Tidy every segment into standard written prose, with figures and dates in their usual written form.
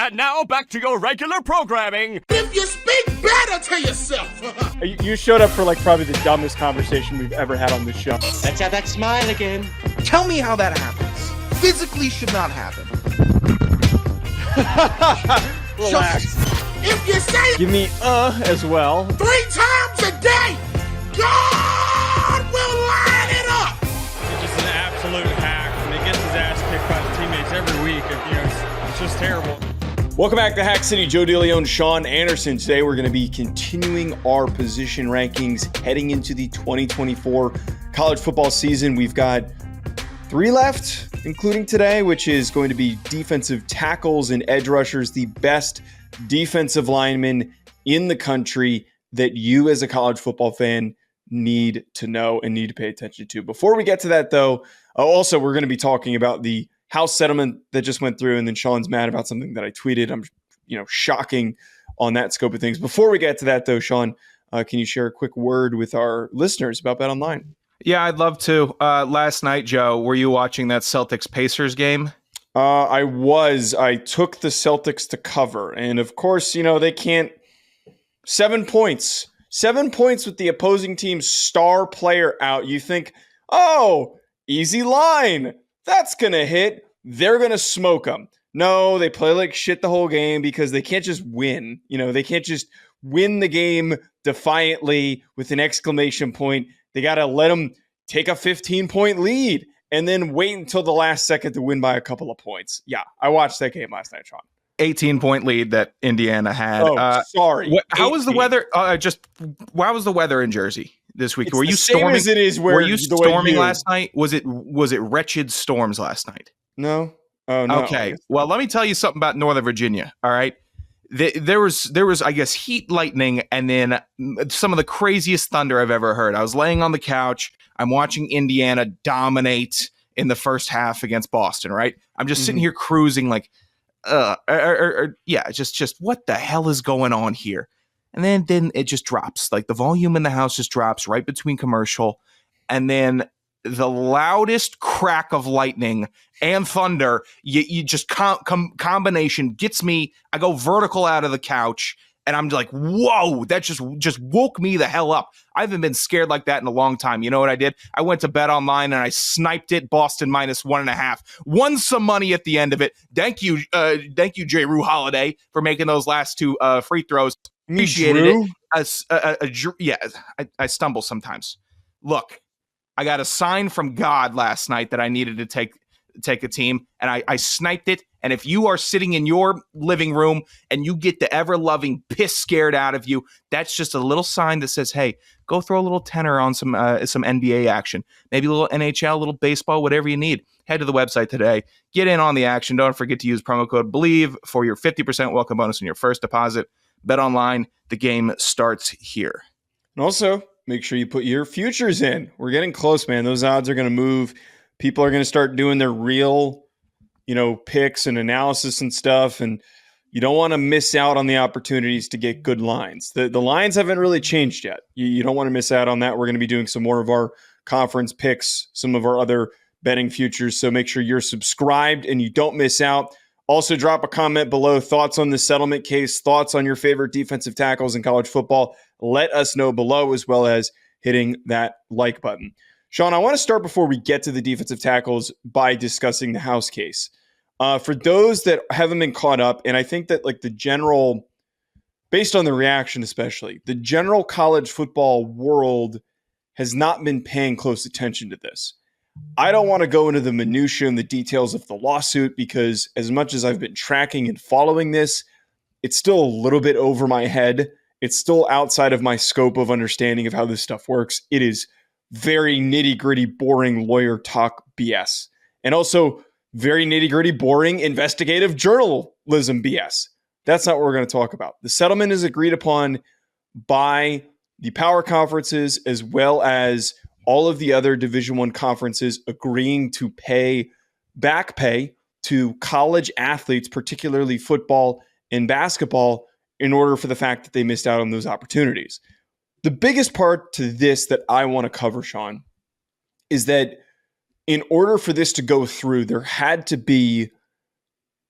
And now back to your regular programming. If you speak better to yourself. You showed up for probably the dumbest conversation we've ever had on this show. Let's have that smile again. Tell me how that happens. Physically should not happen. Relax. If you say it Give me as well. 3 times a day, God will line it up. He's just an absolute hack, and he gets his ass kicked by the teammates every week. It's just terrible. Welcome back to Hack City. Joe DeLeone and Sean Anderson. Today we're going to be continuing our position rankings heading into the 2024 college football season. We've got 3 left, including today, which is going to be defensive tackles and edge rushers, the best defensive linemen in the country that you as a college football fan need to know and need to pay attention to. Before we get to that, though, also we're going to be talking about the House settlement that just went through, and then Sean's mad about something that I tweeted. I'm, shocking on that scope of things. Before we get to that, though, Sean, can you share a quick word with our listeners about BetOnline? Yeah, I'd love to. Last night, Joe, were you watching that Celtics-Pacers game? I was. I took the Celtics to cover, and of course, they can't. 7 points. 7 points with the opposing team's star player out. You think, oh, easy line. That's going to hit. They're going to smoke them. No, they play like shit the whole game because they can't just win. They can't just win the game defiantly with an exclamation point. They got to let them take a 15-point lead and then wait until the last second to win by a couple of points. Yeah, I watched that game last night, Sean. 18-point lead that Indiana had. Oh, sorry. How was the weather? How was the weather in Jersey this week? It's were you same storming? As it is where were you storming last night? Was it wretched storms last night? No. Oh no. Okay. Well, let me tell you something about Northern Virginia. All right. There was, I guess, heat, lightning, and then some of the craziest thunder I've ever heard. I was laying on the couch. I'm watching Indiana dominate in the first half against Boston. Right. I'm just sitting here cruising like, just what the hell is going on here? And then it just drops. Like the volume in the house just drops right between commercial. And then the loudest crack of lightning and thunder, you just combination gets me. I go vertical out of the couch and I'm like, whoa, that just woke me the hell up. I haven't been scared like that in a long time. You know what I did? I went to BetOnline and I sniped it. Boston -1.5. Won some money at the end of it. Thank you, J. Rue Holiday, for making those last 2 free throws. Appreciated it. I stumble sometimes. Look, I got a sign from God last night that I needed to take a team, and I sniped it. And if you are sitting in your living room and you get the ever-loving piss scared out of you, that's just a little sign that says, hey, go throw a little tenor on some NBA action. Maybe a little NHL, a little baseball, whatever you need. Head to the website today. Get in on the action. Don't forget to use promo code BELIEVE for your 50% welcome bonus on your first deposit. BetOnline, the game starts here. And also, make sure you put your futures in. We're getting close, man. Those odds are going to move. People are going to start doing their real, picks and analysis and stuff. And you don't want to miss out on the opportunities to get good lines. The lines haven't really changed yet. You don't want to miss out on that. We're going to be doing some more of our conference picks, some of our other betting futures. So make sure you're subscribed and you don't miss out. Also, drop a comment below. Thoughts on the settlement case, thoughts on your favorite defensive tackles in college football. Let us know below, as well as hitting that like button. Sean, I want to start before we get to the defensive tackles by discussing the House case. For those that haven't been caught up, and I think that the general, based on the reaction especially, the general college football world has not been paying close attention to this. I don't want to go into the minutia and the details of the lawsuit because as much as I've been tracking and following this, it's still a little bit over my head. It's still outside of my scope of understanding of how this stuff works. It is very nitty-gritty, boring lawyer talk BS. And also very nitty-gritty, boring investigative journalism BS. That's not what we're going to talk about. The settlement is agreed upon by the power conferences as well as all of the other Division I conferences agreeing to pay back pay to college athletes, particularly football and basketball, in order for the fact that they missed out on those opportunities. The biggest part to this that I want to cover, Sean, is that in order for this to go through, there had to be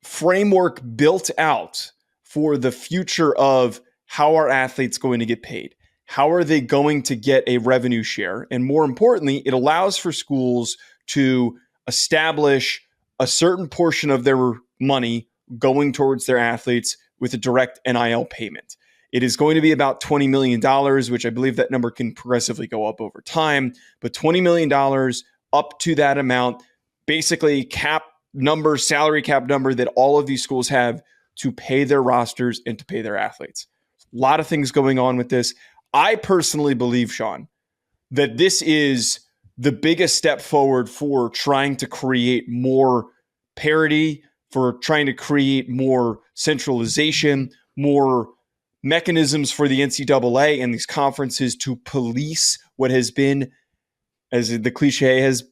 framework built out for the future of how are athletes going to get paid? How are they going to get a revenue share? And more importantly, it allows for schools to establish a certain portion of their money going towards their athletes with a direct NIL payment. It is going to be about $20 million, which I believe that number can progressively go up over time, but $20 million up to that amount, basically cap number, salary cap number that all of these schools have to pay their rosters and to pay their athletes. A lot of things going on with this. I personally believe, Sean, that this is the biggest step forward for trying to create more parity, for trying to create more centralization, more mechanisms for the NCAA and these conferences to police what has been, as the cliche has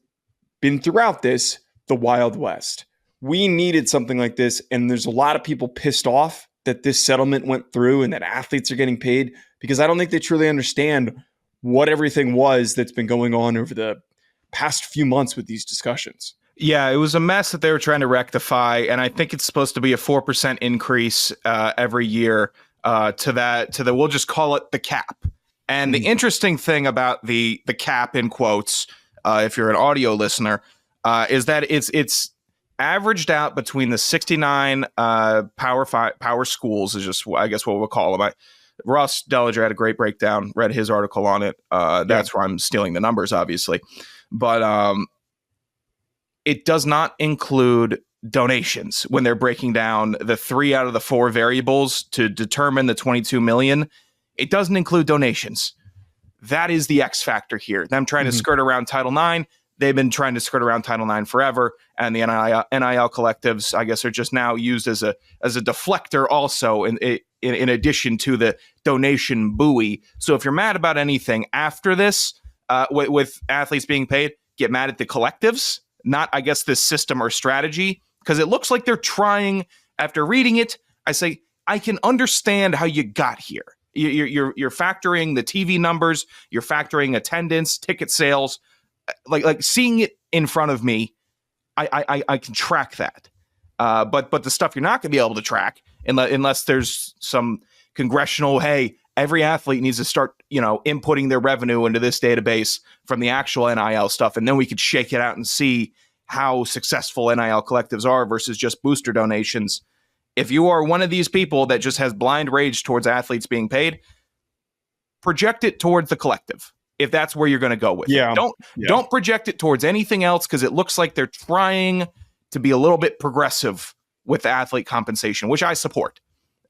been throughout this, the Wild West. We needed something like this, and there's a lot of people pissed off that this settlement went through and that athletes are getting paid, because I don't think they truly understand what everything was that's been going on over the past few months with these discussions. Yeah, it was a mess that they were trying to rectify, and I think it's supposed to be a 4% increase every year to the we'll just call it the cap. And the interesting thing about the cap in quotes, if you're an audio listener, is that it's averaged out between the 69 power schools is just, I guess, what we'll call them. Ross Dellinger had a great breakdown, read his article on it. That's where I'm stealing the numbers, obviously. But it does not include donations when they're breaking down the 3 out of the 4 variables to determine the 22 million. It doesn't include donations. That is the X factor here. Them trying to skirt around Title IX. They've been trying to skirt around Title IX forever, and the NIL collectives, I guess, are just now used as a deflector also in addition to the donation buoy. So if you're mad about anything after this, with athletes being paid, get mad at the collectives, not, I guess, this system or strategy, because it looks like they're trying. After reading it, I say, I can understand how you got here. You're factoring the TV numbers, you're factoring attendance, ticket sales, like seeing it in front of me, I can track that. But the stuff you're not going to be able to track unless there's some congressional, hey, every athlete needs to start, inputting their revenue into this database from the actual NIL stuff, and then we could shake it out and see how successful NIL collectives are versus just booster donations. If you are one of these people that just has blind rage towards athletes being paid, project it towards the collective. If that's where you're going to go with it. Don't project it towards anything else, because it looks like they're trying to be a little bit progressive with athlete compensation, which I support.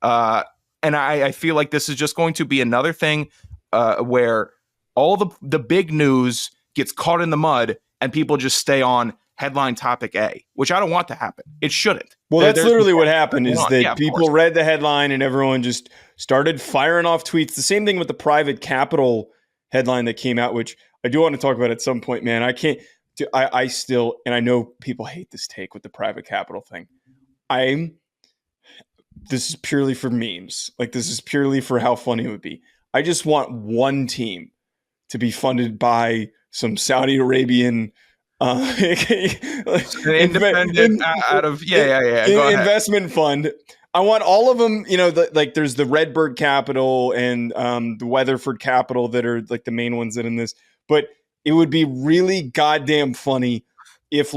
And I feel like this is just going to be another thing where all the big news gets caught in the mud and people just stay on headline topic A, which I don't want to happen. It shouldn't. Well, that's literally what happened, is that people read the headline and everyone just started firing off tweets. The same thing with the private capital headline that came out, which I do want to talk about at some point, man. I still, and I know people hate this take with the private capital thing. This is purely for memes. Like, this is purely for how funny it would be. I just want one team to be funded by some Saudi Arabian independent out of investment fund. I want all of them, there's the Redbird Capital and the Weatherford Capital that are like the main ones that in this. But it would be really goddamn funny if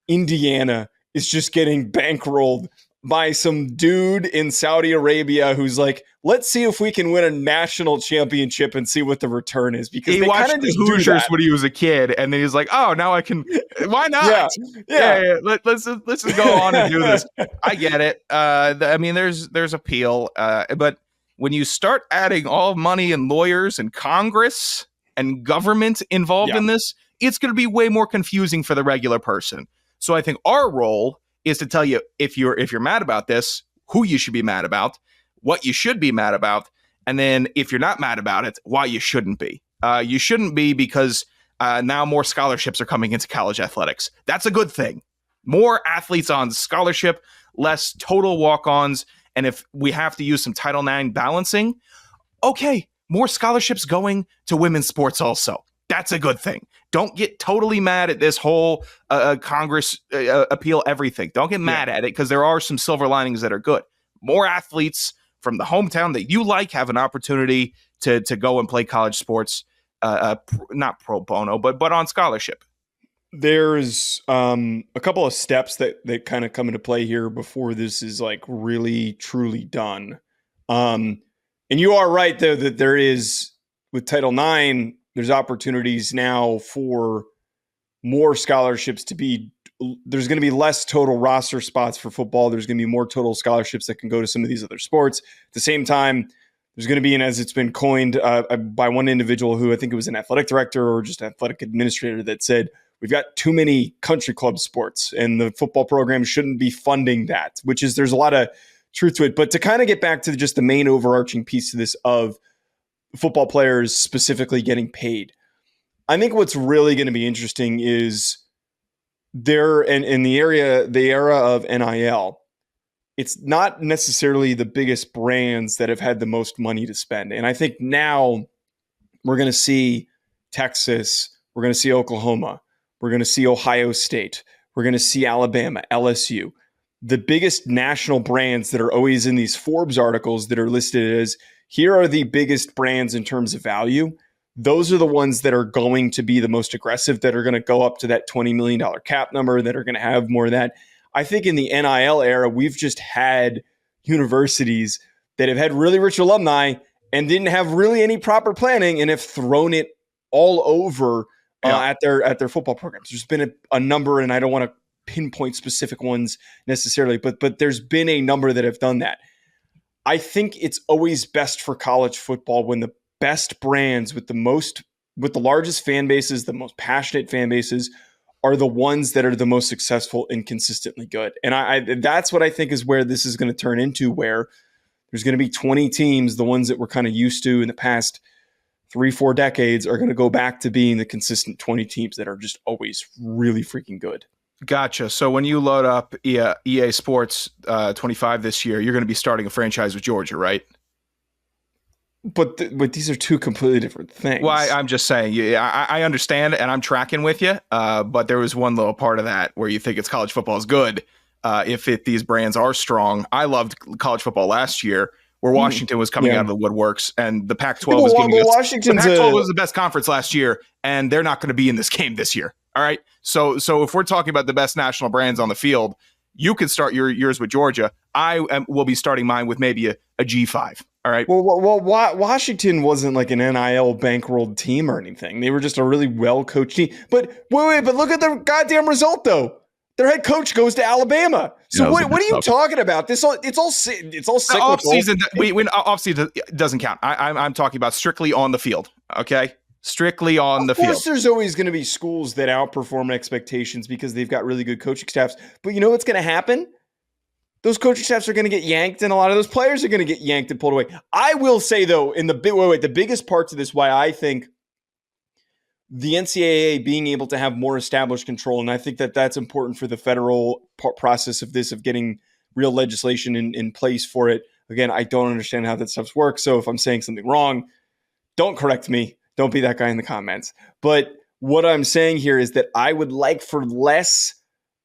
Indiana is just getting bankrolled by some dude in Saudi Arabia who's like, let's see if we can win a national championship and see what the return is. Because he watched the Hoosiers when he was a kid, and then he's like, oh, now I can. Why not? Yeah. Let's just go on and do this. I get it. There's appeal, but when you start adding all money and lawyers and Congress and government involved in this, it's going to be way more confusing for the regular person. So I think our role is to tell you, if you're mad about this, who you should be mad about, what you should be mad about, and then if you're not mad about it, why you shouldn't be. You shouldn't be because now more scholarships are coming into college athletics. That's a good thing. More athletes on scholarship, less total walk-ons, and if we have to use some Title IX balancing, okay, more scholarships going to women's sports also. That's a good thing. Don't get totally mad at this whole Congress appeal everything. Don't get mad at it, because there are some silver linings that are good. More athletes from the hometown that you like have an opportunity to go and play college sports, not pro bono, but on scholarship. There's a couple of steps that kind of come into play here before this is like really truly done. And you are right, though, that there is, with Title IX, there's opportunities now for more scholarships to be. There's going to be less total roster spots for football. There's going to be more total scholarships that can go to some of these other sports. At the same time, there's going to be, and as it's been coined by one individual who I think it was an athletic director or just an athletic administrator, that said, we've got too many country club sports and the football program shouldn't be funding that, which is, there's a lot of truth to it. But to kind of get back to just the main overarching piece of this, of football players specifically getting paid, I think what's really going to be interesting is there, and in the era of NIL, it's not necessarily the biggest brands that have had the most money to spend. And I think now we're going to see Texas, we're going to see Oklahoma, we're going to see Ohio State, we're going to see Alabama, LSU, the biggest national brands that are always in these Forbes articles that are listed as, here are the biggest brands in terms of value. Those are the ones that are going to be the most aggressive, that are going to go up to that $20 million cap number, that are going to have more of that. I think in the NIL era, we've just had universities that have had really rich alumni and didn't have really any proper planning and have thrown it all over at their football programs. There's been a number, and I don't want to pinpoint specific ones necessarily, but there's been a number that have done that. I think it's always best for college football when the best brands with the largest fan bases, the most passionate fan bases, are the ones that are the most successful and consistently good. And I that's what I think is where this is going to turn into, where there's going to be 20 teams, the ones that we're kind of used to in the past 3-4 decades, are going to go back to being the consistent 20 teams that are just always really freaking good. Gotcha. So when you load up EA Sports 25 this year, you're going to be starting a franchise with Georgia, right? But these are two completely different things. Well, I'm just saying, I understand, and I'm tracking with you. But there was one little part of that where you think it's college football is good if these brands are strong. I loved college football last year, where Washington was coming out of the woodworks, and the Pac-12 was giving us. The Pac-12 was the best conference last year, and they're not going to be in this game this year. All right. So if we're talking about the best national brands on the field, you could start yours with Georgia. I will be starting mine with maybe a G5. All right. Well, Washington wasn't like an NIL bankrolled team or anything. They were just a really well-coached team. But but look at the goddamn result, though. Their head coach goes to Alabama. So what are you talking about? It's all cyclical. Off-season, off-season doesn't count. I'm talking about strictly on the field. Okay. Strictly on the field. Of course, there's always going to be schools that outperform expectations because they've got really good coaching staffs. But you know what's going to happen? Those coaching staffs are going to get yanked, and a lot of those players are going to get yanked and pulled away. I will say, though, the biggest part to this, why I think the NCAA being able to have more established control, and I think that that's important for the federal process of this, of getting real legislation in place for it. Again, I don't understand how that stuff works, so if I'm saying something wrong, don't correct me. Don't be that guy in the comments. But what I'm saying here is that I would like for less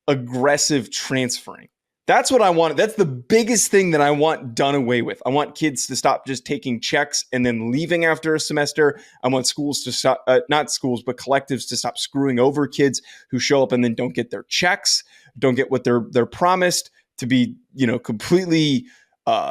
aggressive transferring. That's what I want. That's the biggest thing that I want done away with. I want kids to stop just taking checks and then leaving after a semester. I want schools to stop, not schools, but collectives to stop screwing over kids who show up and then don't get their checks, don't get what they're promised, to be, completely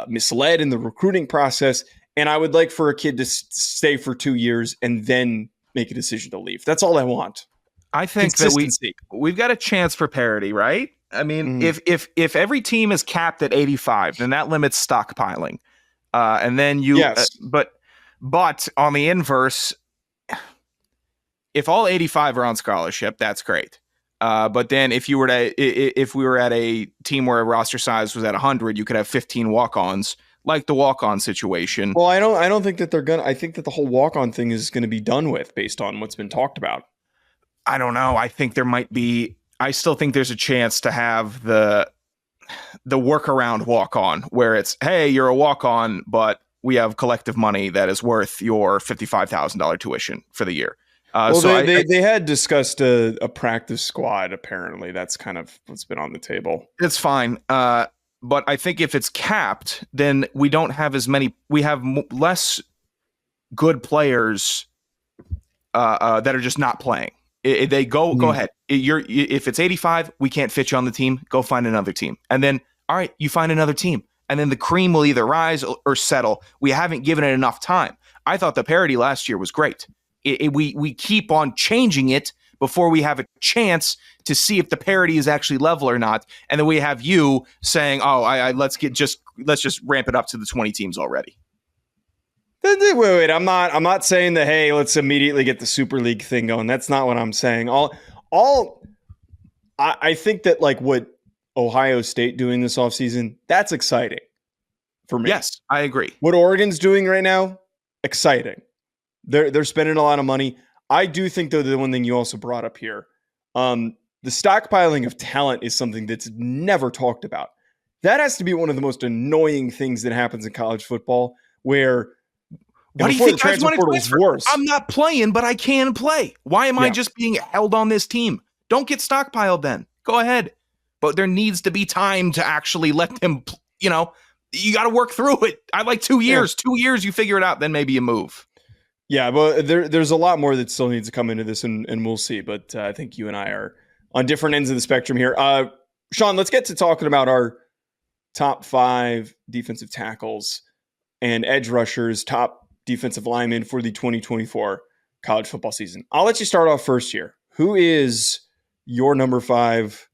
misled in the recruiting process. And I would like for a kid to stay for 2 years and then make a decision to leave. That's all I want. I think that we've got a chance for parity, right? I mean, if every team is capped at 85, then that limits stockpiling. And then but on the inverse, if all 85 are on scholarship, that's great. But then if we were at a team where a roster size was at 100, you could have 15 walk-ons, like the walk-on situation. Well, I don't think that I think that the whole walk-on thing is going to be done with based on what's been talked about. I don't know. I still think there's a chance to have the workaround walk-on, where it's, hey, you're a walk-on, but we have collective money that is worth your $55,000 tuition for the year. They had discussed a practice squad. Apparently, that's kind of what's been on the table. It's fine. But I think if it's capped, then we don't have as many. We have less good players that are just not playing. They go ahead. If it's 85, we can't fit you on the team. Go find another team, and then all right, you find another team, and then the cream will either rise or settle. We haven't given it enough time. I thought the parity last year was great. We keep on changing it before we have a chance to see if the parity is actually level or not, and then we have you saying, "Oh, let's just ramp it up to the 20 teams already." Wait. I'm not saying that. Hey, let's immediately get the Super League thing going. That's not what I'm saying. I think that like what Ohio State doing this offseason, that's exciting for me. Yes, I agree. What Oregon's doing right now, exciting. They're spending a lot of money. I do think, though, the one thing you also brought up here, the stockpiling of talent is something that's never talked about. That has to be one of the most annoying things that happens in college football, where why do you think guys want to transfer? Worse. I'm not playing, but I can play. Why am I just being held on this team? Don't get stockpiled then. Go ahead. But there needs to be time to actually let them, you got to work through it. I like 2 years. Yeah. 2 years, you figure it out, then maybe you move. Yeah, but there's a lot more that still needs to come into this, and we'll see. But I think you and I are on different ends of the spectrum here. Sean, let's get to talking about our top 5 defensive tackles and edge rushers, top defensive linemen for the 2024 college football season. I'll let you start off first here. Who is your number 5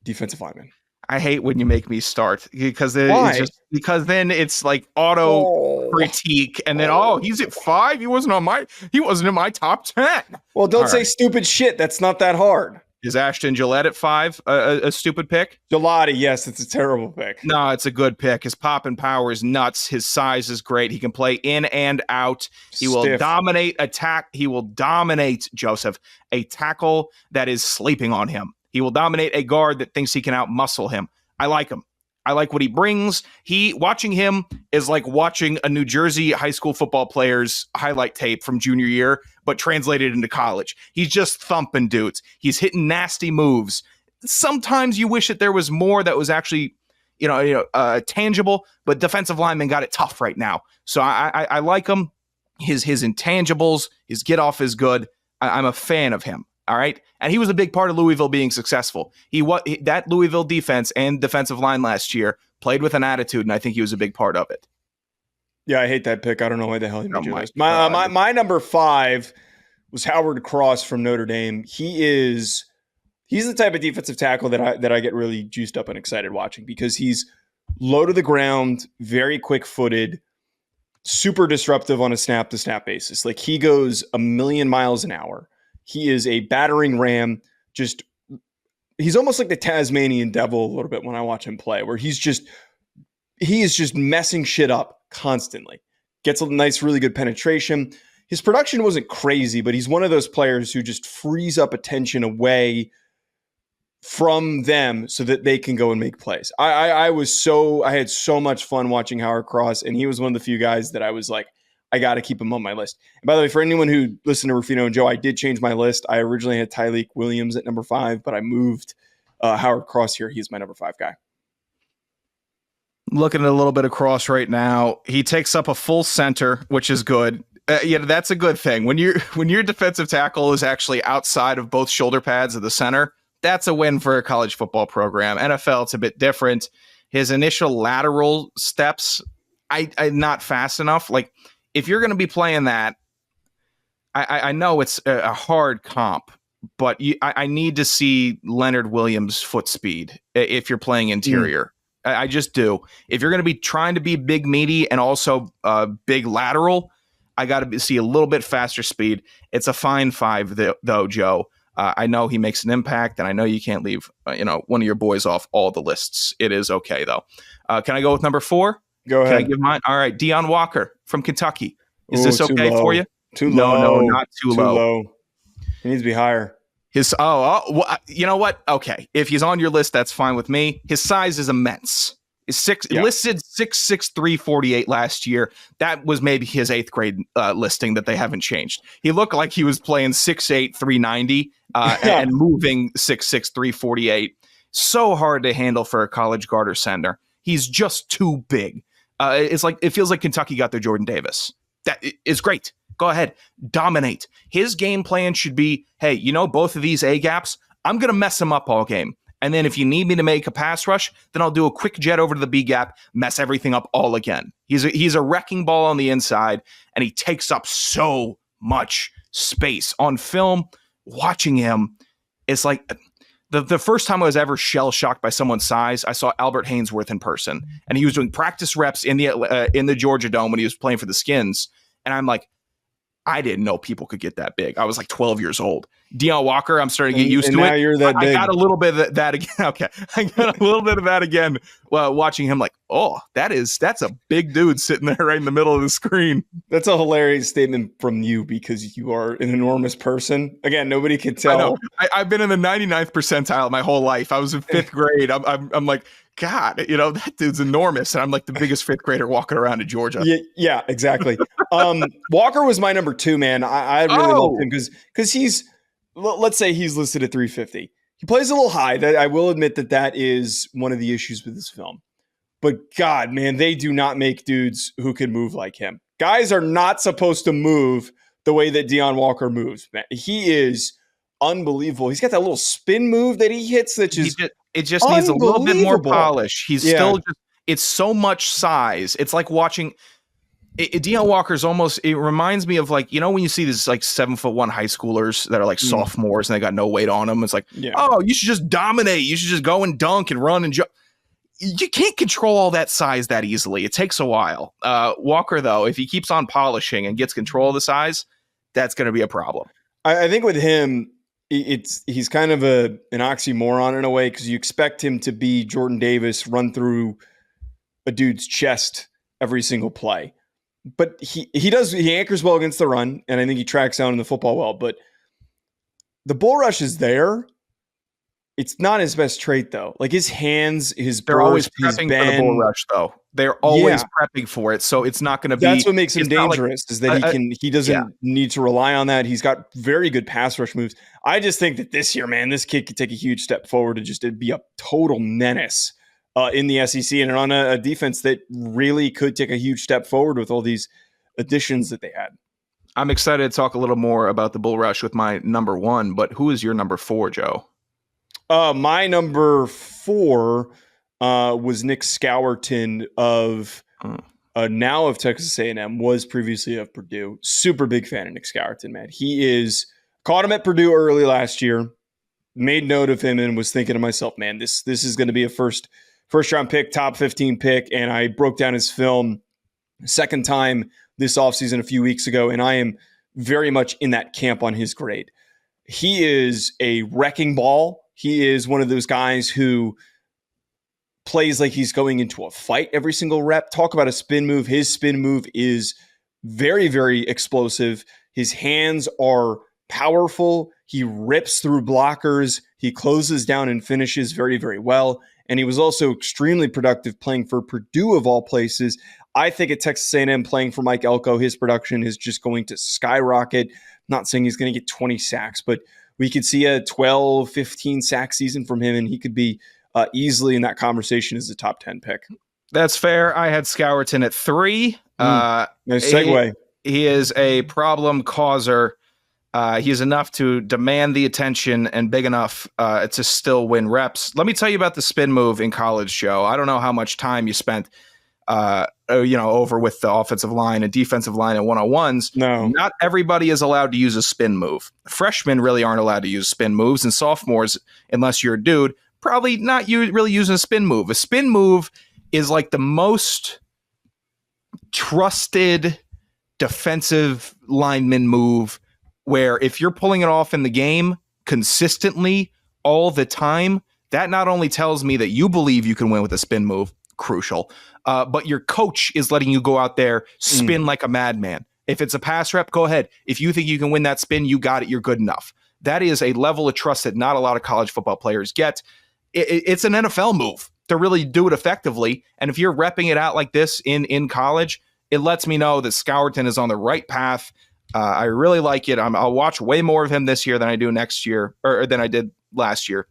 defensive lineman? I hate when you make me start because then it's like auto critique, and then he's at 5. He wasn't in my top 10. Well, don't say stupid shit. That's not that hard. Is Ashton Gillette at 5 a stupid pick? Gelati, yes, it's a terrible pick. No, it's a good pick. His pop and power is nuts. His size is great. He can play in and out. He will dominate attack. He will dominate, Joseph, a tackle that is sleeping on him. He will dominate a guard that thinks he can out-muscle him. I like him. I like what he brings. Watching him is like watching a New Jersey high school football player's highlight tape from junior year, but translated into college. He's just thumping dudes. He's hitting nasty moves. Sometimes you wish that there was more that was actually, tangible, but defensive linemen got it tough right now. So I like him. His intangibles, his get off is good. I'm a fan of him. All right. And he was a big part of Louisville being successful. That Louisville defense and defensive line last year played with an attitude, and I think he was a big part of it. Yeah, I hate that pick. I don't know why the hell he made your list. My number 5 was Howard Cross from Notre Dame. He's the type of defensive tackle that I get really juiced up and excited watching, because he's low to the ground, very quick-footed, super disruptive on a snap-to-snap basis. Like, he goes a million miles an hour. He is a battering ram. He's almost like the Tasmanian devil a little bit when I watch him play, where he is just messing shit up constantly. Gets a nice, really good penetration. His production wasn't crazy, but he's one of those players who just frees up attention away from them so that they can go and make plays. I had so much fun watching Howard Cross, and he was one of the few guys that I was like, I got to keep him on my list. And by the way, for anyone who listened to Rufino and Joe, I did change my list. I originally had Tyleik Williams at number 5, but I moved Howard Cross here. He's my number 5 guy. Looking at a little bit of Cross right now, he takes up a full center, which is good. That's a good thing. When your defensive tackle is actually outside of both shoulder pads of the center, that's a win for a college football program. NFL, it's a bit different. His initial lateral steps, I not fast enough. Like, if you're going to be playing that, I know it's a hard comp, but I need to see Leonard Williams' foot speed if you're playing interior. I just do. If you're going to be trying to be big meaty and also big lateral, I got to see a little bit faster speed. It's a fine 5, though, Joe. I know he makes an impact, and I know you can't leave one of your boys off all the lists. It is okay, though. Can I go with number 4? Go ahead. Can I give mine? All right, Deone Walker from Kentucky. Is this okay for you? Too low. No, not too low. He needs to be higher. Well, you know what? Okay, if he's on your list, that's fine with me. His size is immense. Listed 6'6", 348 last year. That was maybe his 8th grade listing that they haven't changed. He looked like he was playing 6'8", 390 and moving 6'6", 348. So hard to handle for a college guard or center. He's just too big. It feels like Kentucky got their Jordan Davis. That is great. Go ahead, dominate. His game plan should be, hey, both of these A gaps, I'm going to mess them up all game. And then if you need me to make a pass rush, then I'll do a quick jet over to the B gap, mess everything up all again. He's a wrecking ball on the inside, and he takes up so much space. On film, watching him, it's like the first time I was ever shell-shocked by someone's size, I saw Albert Haynesworth in person, and he was doing practice reps in the Georgia Dome when he was playing for the Skins, and I'm like, I didn't know people could get that big. I was like 12 years old. Deone Walker, I'm starting to get used to now it. You're that big. I got a little bit of that again. Okay, I got a little bit of that again. Watching him, like, oh, that's a big dude sitting there right in the middle of the screen. That's a hilarious statement from you because you are an enormous person. Again, nobody can tell. I've been in the 99th percentile my whole life. I was in 5th grade. I'm like, God, that dude's enormous. And I'm like the biggest 5th grader walking around in Georgia. Yeah, exactly. Walker was my number 2, man. I really loved him because he's, let's say he's listed at 350. He plays a little high. That I will admit that is one of the issues with this film. But God, man, they do not make dudes who can move like him. Guys are not supposed to move the way that Deone Walker moves, man. He is unbelievable. He's got that little spin move that he hits that just it just needs a little bit more polish. He's still just, it's so much size. It's like watching Deone Walker's almost, it reminds me of like, when you see these like 7'1" high schoolers that are like sophomores and they got no weight on them. It's like, oh, you should just dominate. You should just go and dunk and run and jump. You can't control all that size that easily. It takes a while. Walker, though, if he keeps on polishing and gets control of the size, that's going to be a problem. I think with him, he's kind of an oxymoron in a way because you expect him to be Jordan Davis, run through a dude's chest every single play. But he anchors well against the run, and I think he tracks down in the football well. But the bull rush is there. It's not his best trait, though. Like his hands, they're always prepping for the bull rush, though. They're always prepping for it, so it's not going to be. That's what makes him dangerous. Is that he doesn't need to rely on that. He's got very good pass rush moves. I just think that this year, man, this kid could take a huge step forward and just be a total menace in the SEC and on a defense that really could take a huge step forward with all these additions that they had. I'm excited to talk a little more about the bull rush with my number 1, but who is your number 4, Joe? My number 4 was Nic Scourton of now of Texas A&M, was previously of Purdue. Super big fan of Nic Scourton, man. Caught him at Purdue early last year, made note of him, and was thinking to myself, man, this is going to be a first round pick, top 15 pick. And I broke down his film second time this offseason a few weeks ago, and I am very much in that camp on his grade. He is a wrecking ball. He is one of those guys who plays like he's going into a fight every single rep. Talk about a spin move. His spin move is very, very explosive. His hands are powerful. He rips through blockers. He closes down and finishes very, very well. And he was also extremely productive playing for Purdue of all places. I think at Texas A&M playing for Mike Elko, his production is just going to skyrocket. Not saying he's going to get 20 sacks, but we could see a 12, 15 sack season from him, and he could be easily in that conversation as a top 10 pick. That's fair. I had Scourton at 3. Nice segue. He is a problem causer. He's enough to demand the attention and big enough to still win reps. Let me tell you about the spin move in college, Joe. I don't know how much time you spent over with the offensive line and defensive line at one-on-ones. No. Not everybody is allowed to use a spin move. Freshmen really aren't allowed to use spin moves, and sophomores, unless you're a dude, probably not really using a spin move. A spin move is like the most trusted defensive lineman move, where if you're pulling it off in the game consistently all the time, that not only tells me that you believe you can win with a spin move, crucial, but your coach is letting you go out there, spin like a madman. If it's a pass rep, go ahead. If you think you can win that spin, you got it. You're good enough. That is a level of trust that not a lot of college football players get. It's an NFL move. to really do it effectively. And if you're repping it out like this in college, it lets me know that Scourton is on the right path. I really like it. I'll watch way more of him this year than I do next year, or than I did last year.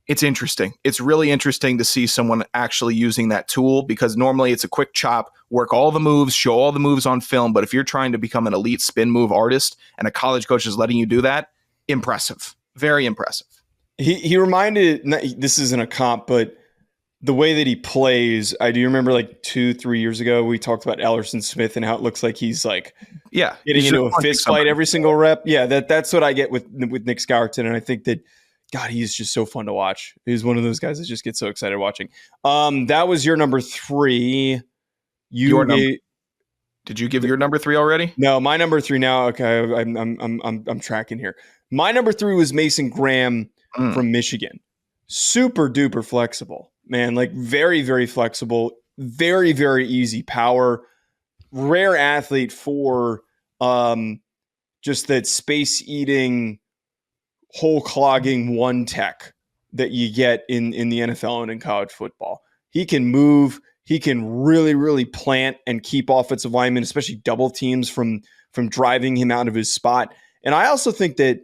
It's interesting. It's really interesting to see someone actually using that tool, because normally it's a quick chop, work all the moves, show all the moves on film. But if you're trying to become an elite spin move artist and a college coach is letting you do that, impressive. Very impressive. He reminded, this isn't a comp, but the way that he plays, I do remember like 2-3 years ago, we talked about Ellerson Smith and how it looks like he's like getting into a fist fight every single rep. Yeah, that's what I get with Nic Scourton. And I think that, God, he's just so fun to watch. He's one of those guys that just get so excited watching. That was your number 3. Did you give your number 3 already? No, my number 3 now. Okay, I'm tracking here. My number 3 was Mason Graham from Michigan. Super duper flexible, man. Like very, very flexible. Very, very easy power. Rare athlete for just that space eating, hole clogging one tech that you get in the NFL and in college football. He can move. He can really, really plant and keep offensive linemen, especially double teams, from driving him out of his spot. And I also think that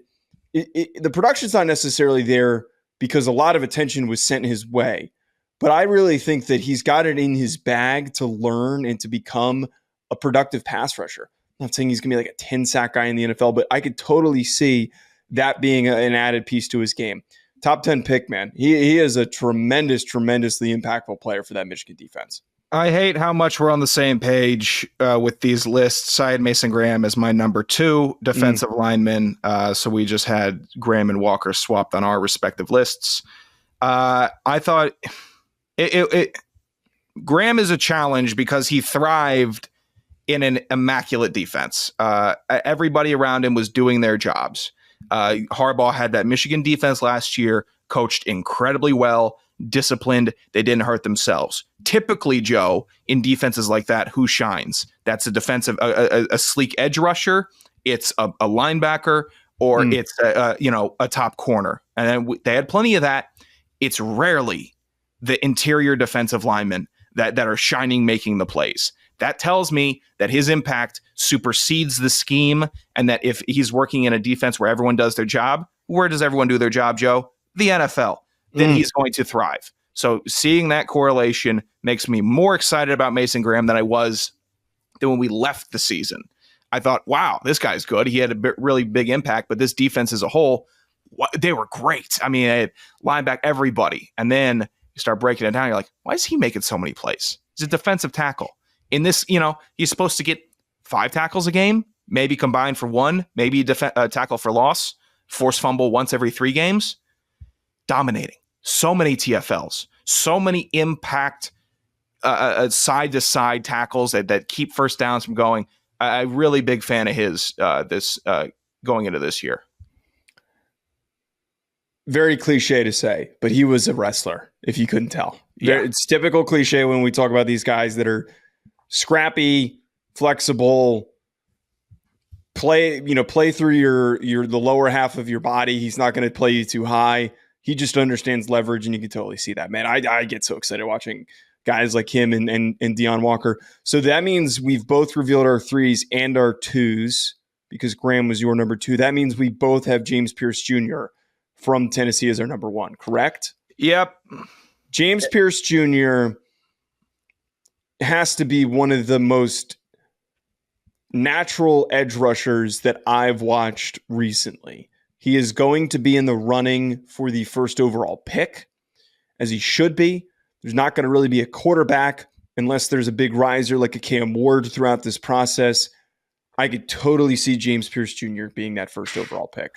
the production's not necessarily there because a lot of attention was sent his way. But I really think that he's got it in his bag to learn and to become a productive pass rusher. I'm not saying he's going to be like a 10-sack guy in the NFL, but I could totally see that being an added piece to his game. Top 10 pick, man. He is a tremendously impactful player for that Michigan defense. I hate how much we're on the same page with these lists. I had Mason Graham as my number 2 defensive lineman. So we just had Graham and Walker swapped on our respective lists. I thought Graham is a challenge because he thrived in an immaculate defense. Everybody around him was doing their jobs. Harbaugh had that Michigan defense last year, coached incredibly well, disciplined. They didn't hurt themselves. Typically, Joe, in defenses like that, who shines? That's a defensive, a sleek edge rusher. It's a linebacker, or it's a top corner. And then they had plenty of that. It's rarely the interior defensive linemen that are shining, making the plays. That tells me that his impact supersedes the scheme, and that if he's working in a defense where everyone does their job, where does everyone do their job, Joe? The NFL. Then he's going to thrive. So seeing that correlation makes me more excited about Mason Graham than when we left the season. I thought, wow, this guy's good. He had a really big impact, but this defense as a whole, they were great. I mean, they had linebacker everybody. And then you start breaking it down. You're like, why is he making so many plays? He's a defensive tackle. In this, he's supposed to get 5 tackles a game, maybe combined for 1, maybe a tackle for loss, force fumble once every 3 games. Dominating. So many TFLs, so many impact side-to-side tackles that keep first downs from going. I'm really big fan of his going into this year. Very cliche to say, but he was a wrestler, if you couldn't tell. Yeah. It's typical cliche when we talk about these guys that are scrappy, flexible, play through the lower half of your body. He's not going to play you too high. He just understands leverage, and you can totally see that, man. I get so excited watching guys like him and Deone Walker. So that means we've both revealed our 3s and our 2s because Graham was your number 2. That means we both have James Pearce Jr. from Tennessee as our number 1, correct? Yep. James Pearce Jr. has to be one of the most natural edge rushers that I've watched recently. He is going to be in the running for the first overall pick, as he should be. There's not going to really be a quarterback unless there's a big riser like a Cam Ward throughout this process. I could totally see James Pearce Jr. being that first overall pick.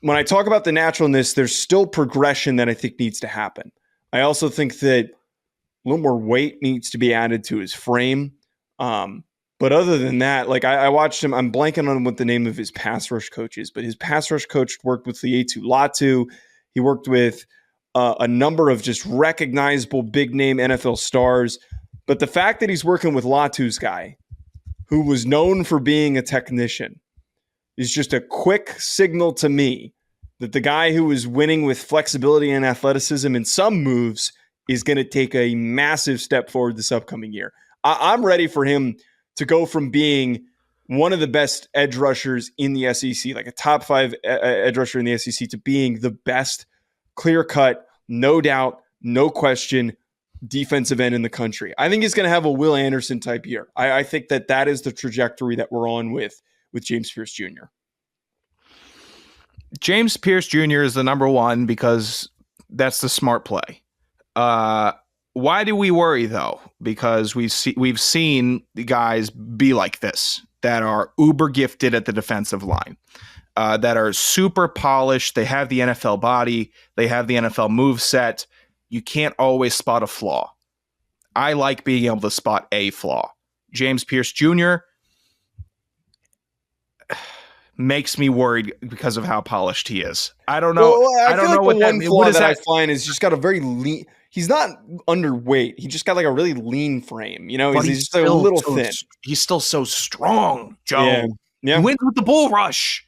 When I talk about the naturalness, there's still progression that I think needs to happen. I also think that a little more weight needs to be added to his frame. But other than that, like I watched him, I'm blanking on what the name of his pass rush coach is, but his pass rush coach worked with Lietu Latu. He worked with a number of just recognizable big name NFL stars. But the fact that he's working with Latu's guy, who was known for being a technician, is just a quick signal to me that the guy who was winning with flexibility and athleticism in some moves is going to take a massive step forward this upcoming year. I'm ready for him to go from being one of the best edge rushers in the SEC, like a top 5 edge rusher in the SEC, to being the best clear-cut, no doubt, no question, defensive end in the country. I think he's going to have a Will Anderson type year. I think that is the trajectory that we're on with James Pearce Jr. James Pearce Jr. is the number one because that's the smart play. Why do we worry though? Because we've seen the guys be like this, that are uber gifted at the defensive line, that are super polished. They have the NFL body. They have the NFL move set. You can't always spot a flaw. I like being able to spot a flaw. James Pearce Jr. makes me worried because of how polished he is. I don't know. Well, I don't know what one that flaw what is that I that? find is just got a very lean. He's not underweight. He just got like a really lean frame. You know, But he's just a little thin. He's still so strong, Joe. Yeah. He wins with the bull rush.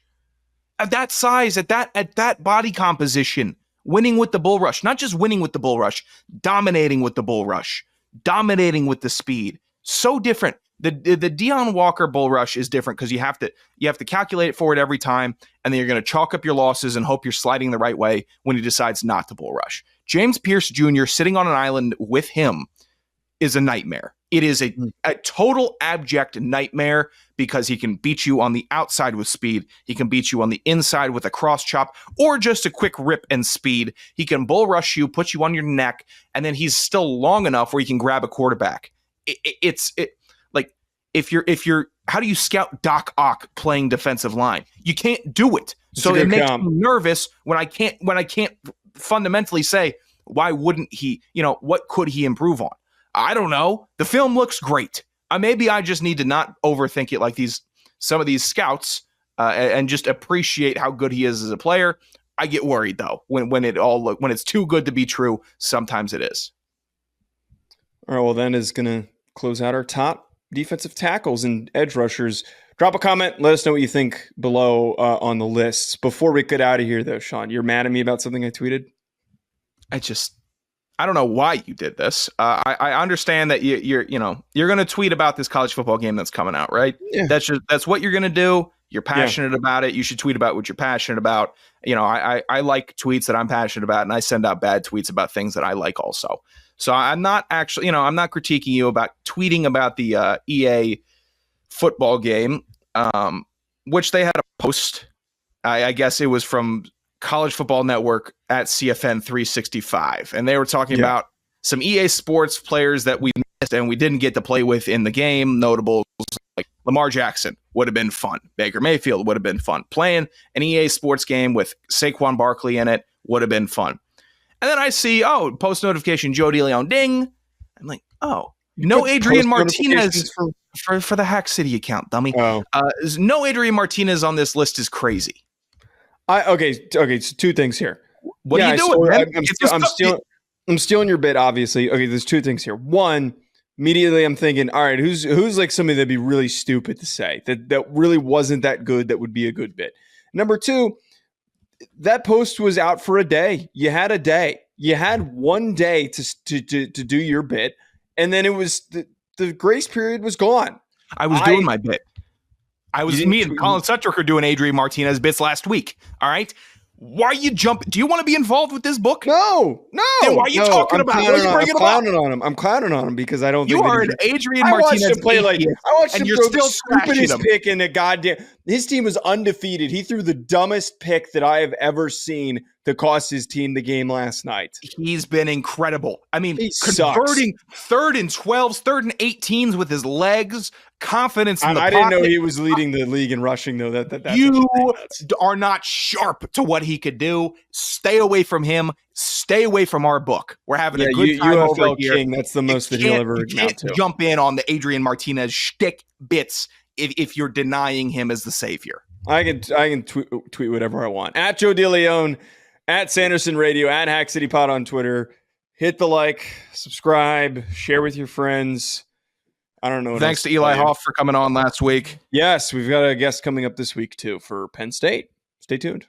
At that size, at that body composition, winning with the bull rush, not just winning with the bull rush, dominating with the bull rush, dominating with the speed. So different. The Deone Walker bull rush is different because you have to calculate it forward every time, and then you're going to chalk up your losses and hope you're sliding the right way when he decides not to bull rush. James Pearce Jr. sitting on an island with him is a nightmare. It is a total abject nightmare because he can beat you on the outside with speed. He can beat you on the inside with a cross chop or just a quick rip and speed. He can bull rush you, put you on your neck, and then he's still long enough where he can grab a quarterback. If you're how do you scout Doc Ock playing defensive line? You can't do it. So it makes me nervous when I can't fundamentally say, why wouldn't he, what could he improve on? I don't know. The film looks great. Maybe I just need to not overthink it like some of these scouts and just appreciate how good he is as a player. I get worried though when it's too good to be true. Sometimes it is. All right. Well, then is going to close out our top defensive tackles and edge rushers. Drop a comment. Let us know what you think below on the lists. Before we get out of here, though, Sean, you're mad at me about something I tweeted? I don't know why you did this. I understand that you're going to tweet about this college football game that's coming out, right? Yeah. That's what you're going to do. You're passionate about it. You should tweet about what you're passionate about. I like tweets that I'm passionate about, and I send out bad tweets about things that I like also. So I'm not actually, I'm not critiquing you about tweeting about the EA football game, which they had a post. I guess it was from College Football Network at CFN 365. And they were talking about some EA Sports players that we missed and we didn't get to play with in the game. Notables like Lamar Jackson would have been fun. Baker Mayfield would have been fun. Playing an EA Sports game with Saquon Barkley in it would have been fun. And then I see, post notification, Joe DeLeone, ding. I'm like, no Adrian Martinez for the Hack City account, dummy. No Adrian Martinez on this list is crazy. Okay. So two things here. What are you doing? I'm stealing your bit, obviously. Okay, there's two things here. One, immediately I'm thinking, all right, who's like somebody that'd be really stupid to say that really wasn't that good that would be a good bit. Number two, that post was out for a day. You had a day. You had one day to do your bit, and then it was the grace period was gone. I was doing my bit. Me and Colin Sutrick are doing Adrian Martinez bits last week. All right. Why are you jumping? Do you want to be involved with this book? No. Then why are you talking about it? I'm clowning on him because I don't think you are an Adrian Martinez. I watched him play I watched him throw the stupidest pick in the goddamn. His team was undefeated. He threw the dumbest pick that I have ever seen that cost his team the game last night. He's been incredible. I mean, converting 3rd and 12s, 3rd and 18s with his legs, confidence in the pocket. pocket. I didn't know he was leading the league in rushing, though. That's you are not sharp to what he could do. Stay away from him. Stay away from our book. We're having a good time over here. King, that's the most that he'll ever amount to. Jump in on the Adrian Martinez shtick bits if you're denying him as the savior. I can tweet whatever I want. At Joe DeLeone, at Sanderson Radio, at Hack City Pod on Twitter. Hit the like, subscribe, share with your friends. I don't know. Thanks to Eli Hoff for coming on last week. Yes, we've got a guest coming up this week too for Penn State. Stay tuned.